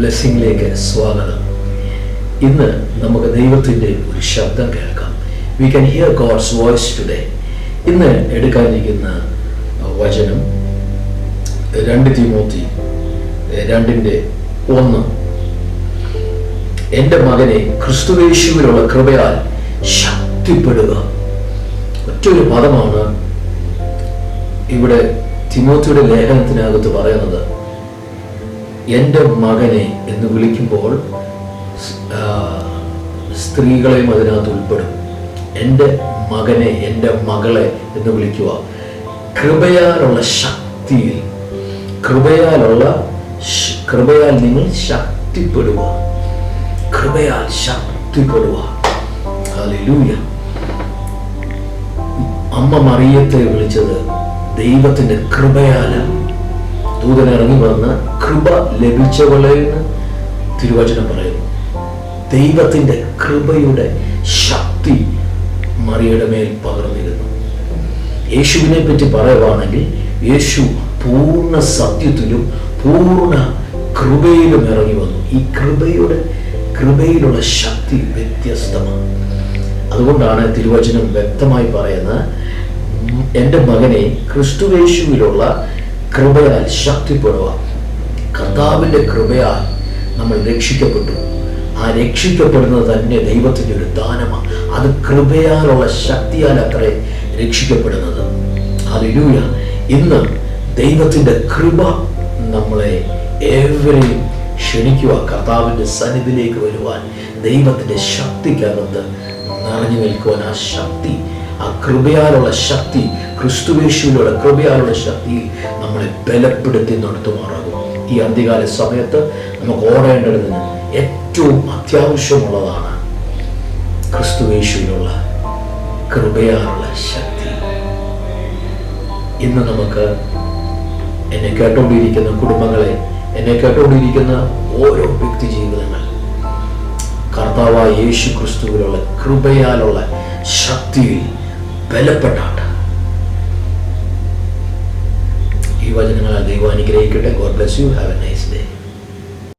ബ്ലെസ്സിങ്ങിലേക്ക് സ്വാഗതം. ഇന്ന് നമുക്ക് ദൈവത്തിൻ്റെ ഒരു ശബ്ദം കേൾക്കാം. We can hear God's voice today. ഇന്ന് എടുക്കാനിരിക്കുന്ന വചനം 2 തിമോത്തി 2:1. എൻ്റെ മകനെ, ക്രിസ്തുയേശുവിലുള്ള കൃപയാൽ ശക്തിപ്പെടുക. ഒറ്റൊരു പദമാണ് ഇവിടെ തിമോത്തിയുടെ ലേഖനത്തിനകത്ത് പറയുന്നത്. എൻ്റെ മകനെ എന്ന് വിളിക്കുമ്പോൾ സ്ത്രീകളെയും അതിനകത്ത് ഉൾപ്പെടും. എൻ്റെ മകനെ, എൻ്റെ മകളെ എന്ന് വിളിക്കുക. കൃപയാലുള്ള ശക്തിയിൽ, കൃപയാൽ നിങ്ങൾ ശക്തിപ്പെടുക. കൃപയാൽ ശക്തിപ്പെടുക. ഹല്ലേലൂയ. അമ്മ മറിയത്തെ വിളിച്ചത് ദൈവത്തിൻ്റെ കൃപയാലാണ്. ദൂതൻ ഇറങ്ങി വന്ന് കൃപ ലഭിച്ചവളെ എന്ന് തിരുവചനം പറയുന്നു. ദൈവത്തിൻ്റെ കൃപയുടെ ശക്തി മറിയയുടെ മേൽ പകർന്നിരുന്നു. യേശുവിനെ പറ്റി പറയുവാണെങ്കിൽ യേശു പൂർണ്ണ സത്യത്തിലും പൂർണ്ണ കൃപയിലും ഇറങ്ങി വന്നു. ഈ കൃപയിലുള്ള ശക്തി വ്യത്യസ്തമാണ്. അതുകൊണ്ടാണ് തിരുവചനം വ്യക്തമായി പറയുന്നത്, എൻ്റെ മകനെ, ക്രിസ്തുയേശുവിലുള്ള കൃപയാൽ ശക്തിപ്പെടുക. കർത്താവിൻ്റെ കൃപയാൽ നമ്മൾ രക്ഷിക്കപ്പെട്ടു. ആ രക്ഷിക്കപ്പെടുന്നത് തന്നെ ദൈവത്തിൻ്റെ ഒരു ദാനമാണ്. അത് കൃപയാലുള്ള ശക്തിയാൽ അത്രേ രക്ഷിക്കപ്പെടുന്നത്. ഹല്ലേലൂയ. ഇന്ന് ദൈവത്തിൻ്റെ കൃപ നമ്മളെ ഏവരെയും ക്ഷണിക്കുക. കർത്താവിൻ്റെ സന്നിധിയിലേക്ക് വരുവാൻ, ദൈവത്തിൻ്റെ ശക്തിക്കകത്ത് നിറഞ്ഞു നിൽക്കുവാൻ. ആ ശക്തി, ആ കൃപയാലുള്ള ശക്തി, ക്രിസ്തുയേശുവിലുള്ള കൃപയാലുള്ള ശക്തി നമ്മളെ ബലപ്പെടുത്തി നടത്തുമാറാകും. ഈ അന്ത്യകാല സമയത്ത് നമുക്ക് ഓടേണ്ടതിന് ഏറ്റവും അത്യാവശ്യമുള്ളതാണ് ക്രിസ്തുയേശുവിലുള്ള കൃപയാലുള്ള ശക്തി. ഇന്ന് നമുക്ക് എന്നെ കേട്ടുകൊണ്ടിരിക്കുന്ന കുടുംബങ്ങളെ, എന്നെ കേട്ടുകൊണ്ടിരിക്കുന്ന ഓരോ വ്യക്തി ജീവിതങ്ങൾ കർത്താവായ യേശു ക്രിസ്തുവിലുള്ള കൃപയാലുള്ള ശക്തിയിൽ ബലപ്പെട്ടാട്ട്. ഈ വചനങ്ങളാൽ ദൈവം അനുഗ്രഹിക്കട്ടെ. God bless you. Have A nice day.